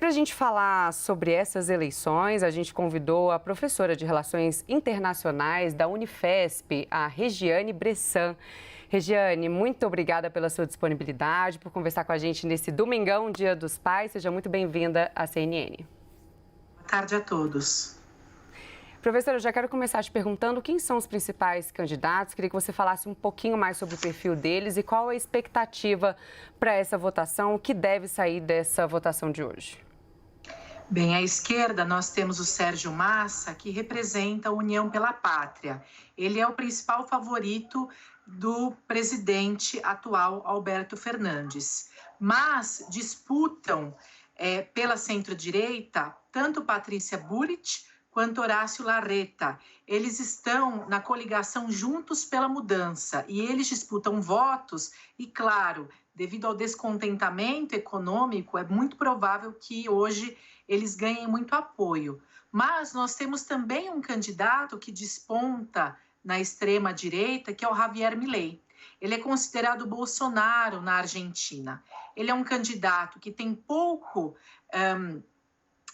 para a gente falar sobre essas eleições, a gente convidou a professora de Relações Internacionais da Unifesp, a Regiane Bressan. Regiane, muito obrigada pela sua disponibilidade, por conversar com a gente nesse domingão, Dia dos Pais. Seja muito bem-vinda à CNN. Boa tarde a todos. Professora, eu já quero começar te perguntando quem são os principais candidatos. Queria que você falasse um pouquinho mais sobre o perfil deles e qual a expectativa para essa votação, o que deve sair dessa votação de hoje. Bem, à esquerda nós temos o Sérgio Massa, que representa a União pela Pátria. Ele é o principal favorito do presidente atual, Alberto Fernandes. Mas disputam pela centro-direita tanto Patrícia Burit quanto Horácio Larreta. Eles estão na coligação Juntos pela Mudança e eles disputam votos e, claro, devido ao descontentamento econômico, é muito provável que hoje eles ganhem muito apoio. Mas nós temos também um candidato que desponta na extrema-direita, que é o Javier Milei. Ele é considerado Bolsonaro na Argentina. Ele é um candidato que tem pouco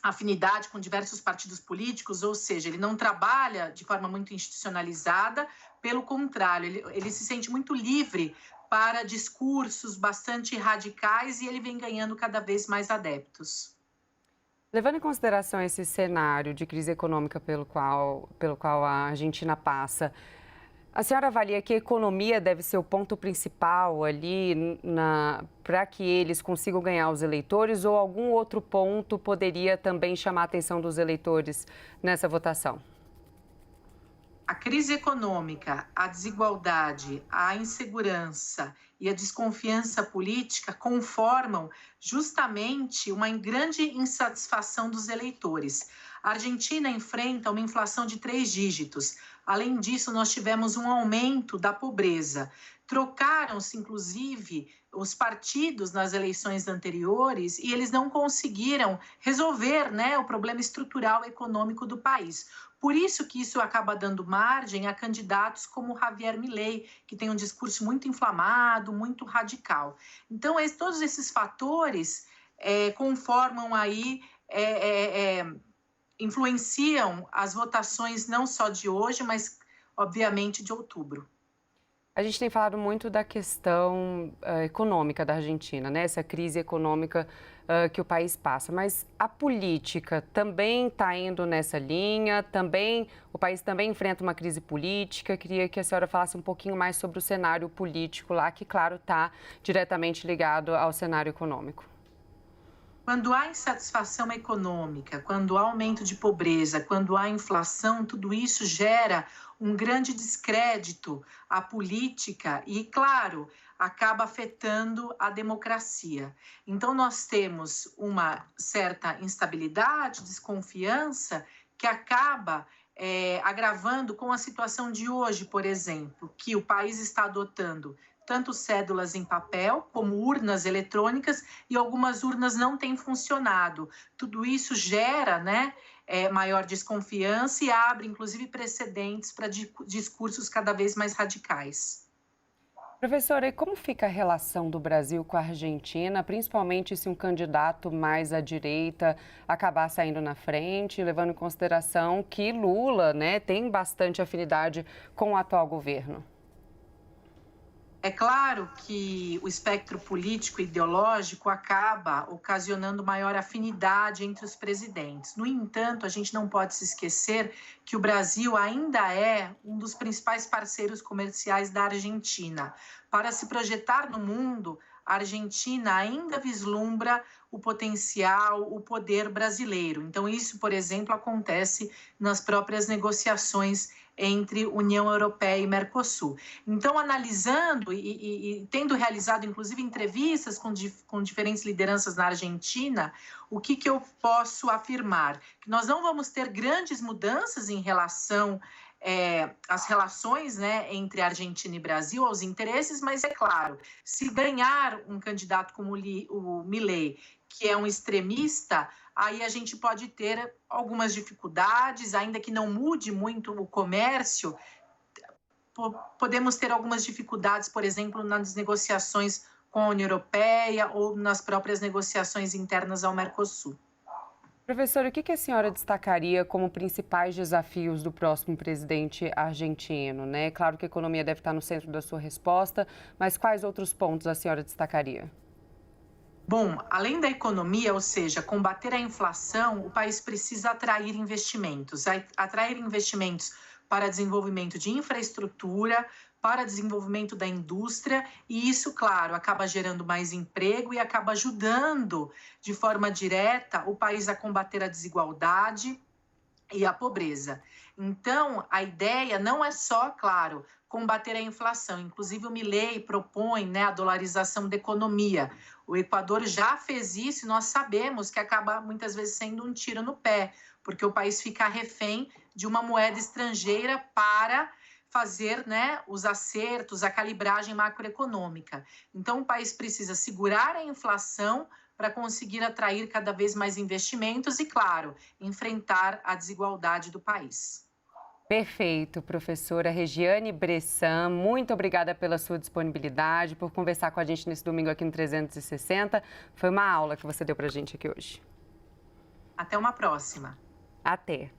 afinidade com diversos partidos políticos, ou seja, ele não trabalha de forma muito institucionalizada, pelo contrário, ele se sente muito livre para discursos bastante radicais e ele vem ganhando cada vez mais adeptos. Levando em consideração esse cenário de crise econômica pelo qual a Argentina passa, a senhora avalia que a economia deve ser o ponto principal ali para que eles consigam ganhar os eleitores ou algum outro ponto poderia também chamar a atenção dos eleitores nessa votação? A crise econômica, a desigualdade, a insegurança e a desconfiança política conformam justamente uma grande insatisfação dos eleitores. A Argentina enfrenta uma inflação de 3 dígitos. Além disso, nós tivemos um aumento da pobreza. Trocaram-se, inclusive, os partidos nas eleições anteriores e eles não conseguiram resolver, o problema estrutural econômico do país. Por isso que isso acaba dando margem a candidatos como Javier Milei, que tem um discurso muito inflamado, muito radical. Então, todos esses fatores conformam aí, influenciam as votações não só de hoje, mas, obviamente, de outubro. A gente tem falado muito da questão econômica da Argentina, né? Essa crise econômica que o país passa. Mas a política também está indo nessa linha? O país também enfrenta uma crise política? Queria que a senhora falasse um pouquinho mais sobre o cenário político lá, que, claro, está diretamente ligado ao cenário econômico. Quando há insatisfação econômica, quando há aumento de pobreza, quando há inflação, tudo isso gera um grande descrédito à política e, claro, acaba afetando a democracia. Então, nós temos uma certa instabilidade, desconfiança, que acaba agravando com a situação de hoje, por exemplo, que o país está adotando tanto cédulas em papel como urnas eletrônicas e algumas urnas não têm funcionado. Tudo isso gera, maior desconfiança e abre, inclusive, precedentes para discursos cada vez mais radicais. Professora, e como fica a relação do Brasil com a Argentina, principalmente se um candidato mais à direita acabar saindo na frente, levando em consideração que Lula, tem bastante afinidade com o atual governo? É claro que o espectro político e ideológico acaba ocasionando maior afinidade entre os presidentes. No entanto, a gente não pode se esquecer que o Brasil ainda é um dos principais parceiros comerciais da Argentina. Para se projetar no mundo, a Argentina ainda vislumbra o potencial, o poder brasileiro. Então, isso, por exemplo, acontece nas próprias negociações entre União Europeia e Mercosul. Então, analisando e tendo realizado, inclusive, entrevistas com diferentes lideranças na Argentina, o que eu posso afirmar? Que nós não vamos ter grandes mudanças em relação às relações entre Argentina e Brasil, aos interesses, mas é claro, se ganhar um candidato como o Milei, que é um extremista, aí a gente pode ter algumas dificuldades, ainda que não mude muito o comércio, podemos ter algumas dificuldades, por exemplo, nas negociações com a União Europeia ou nas próprias negociações internas ao Mercosul. Professora, o que a senhora destacaria como principais desafios do próximo presidente argentino, né? Claro que a economia deve estar no centro da sua resposta, mas quais outros pontos a senhora destacaria? Bom, além da economia, ou seja, combater a inflação, o país precisa atrair investimentos, atrair investimentos para desenvolvimento de infraestrutura, para desenvolvimento da indústria, e isso, claro, acaba gerando mais emprego e acaba ajudando de forma direta o país a combater a desigualdade e a pobreza. Então, a ideia não é só, claro, combater a inflação. Inclusive, o Milei propõe, né, a dolarização da economia. O Equador já fez isso e nós sabemos que acaba muitas vezes sendo um tiro no pé, porque o país fica refém de uma moeda estrangeira para fazer, né, os acertos, a calibragem macroeconômica. Então, o país precisa segurar a inflação para conseguir atrair cada vez mais investimentos e, claro, enfrentar a desigualdade do país. Perfeito, professora Regiane Bressan, muito obrigada pela sua disponibilidade, por conversar com a gente nesse domingo aqui no 360. Foi uma aula que você deu para a gente aqui hoje. Até uma próxima. Até!